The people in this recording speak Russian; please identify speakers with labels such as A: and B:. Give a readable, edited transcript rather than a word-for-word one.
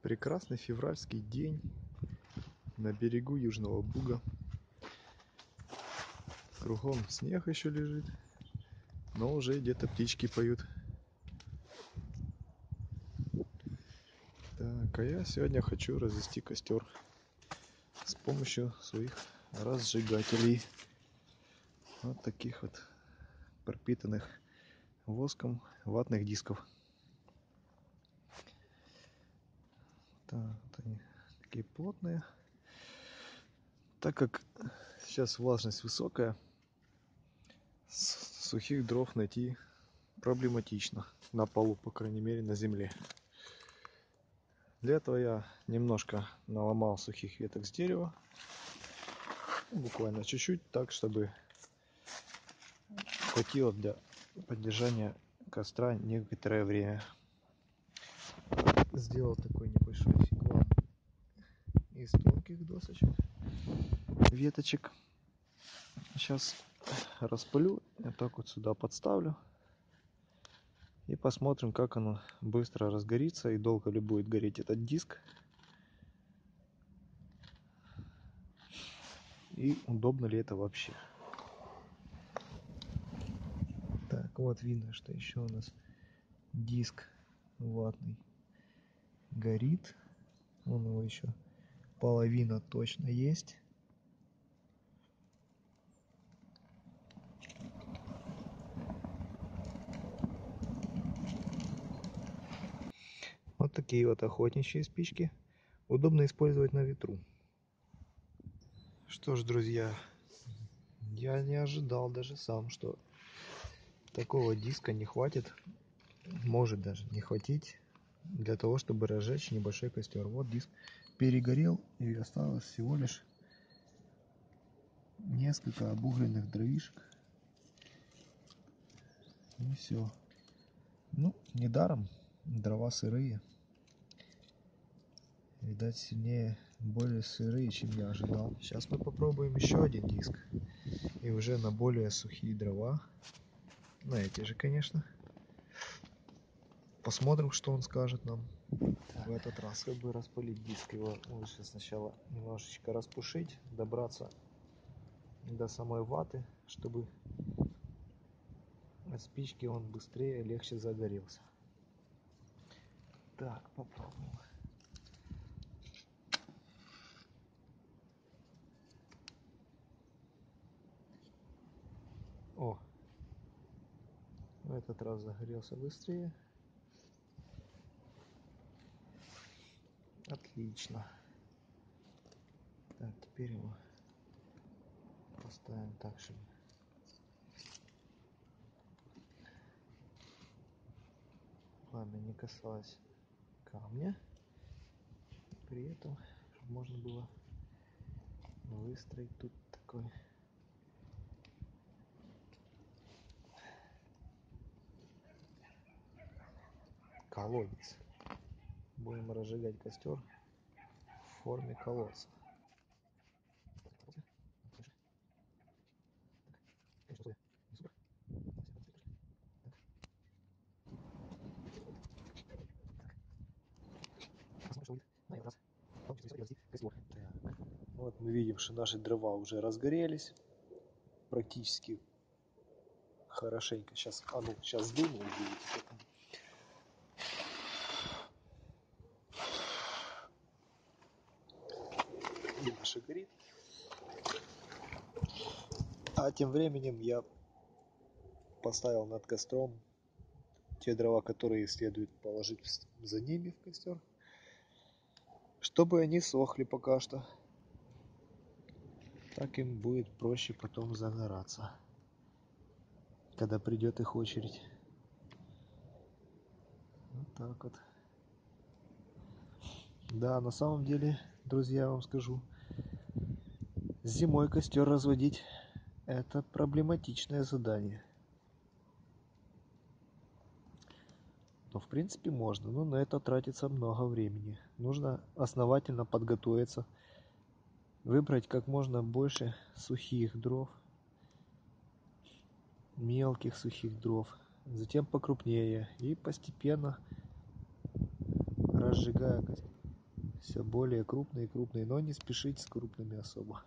A: Прекрасный февральский день на берегу Южного Буга. Кругом снег еще лежит, но уже где-то птички поют. Так, а я сегодня хочу развести костер с помощью своих разжигателей. Вот таких вот пропитанных воском ватных дисков. Так, вот они такие плотные. Так как сейчас влажность высокая, сухих дров найти проблематично на полу, по крайней мере на земле. Для этого я немножко наломал сухих веток с дерева, буквально чуть-чуть, так чтобы хватило для поддержания костра некоторое время. Сделал такой небольшой фиглам из тонких досочек, веточек. Сейчас распылю, вот так вот сюда подставлю. И посмотрим, как оно быстро разгорится и долго ли будет гореть этот диск. И удобно ли это вообще. Так, вот видно, что еще у нас диск ватный горит. Он его еще половина точно есть. Вот такие вот охотничьи спички. Удобно использовать на ветру. Что ж, друзья, я не ожидал даже сам, что такого диска не хватит. Может даже не хватить для того, чтобы разжечь небольшой костер. Вот диск перегорел, и осталось всего лишь несколько обугленных дровишек. И все. Ну, недаром дрова сырые. Видать, сильнее, более сырые, чем я ожидал. Сейчас мы попробуем еще один диск. И уже на более сухие дрова. На эти же, конечно. Посмотрим, что он скажет нам в этот раз. Чтобы распылить диск, его лучше сначала немножечко распушить, добраться до самой ваты, чтобы от спички он быстрее, легче загорелся. Так, попробуем. О, в этот раз загорелся быстрее. Отлично. Так, теперь его поставим так, чтобы пламя не касалось камня. При этом, чтобы можно было выстроить тут такой колодец. Будем разжигать костер в форме колодца. Так, вот мы видим, что наши дрова уже разгорелись практически хорошенько. Сейчас, сейчас дыму увидите. Видно, что горит. А тем временем я поставил над костром те дрова, которые следует положить за ними в костер, чтобы они сохли пока что. Так им будет проще потом загораться, когда придет их очередь. Вот так вот. Да, на самом деле, друзья, я вам скажу, зимой костер разводить — это проблематичное задание. Но в принципе можно, но на это тратится много времени. Нужно основательно подготовиться, выбрать как можно больше сухих дров, мелких сухих дров, затем покрупнее, и постепенно, разжигая все более крупные и крупные, но не спешить с крупными особо.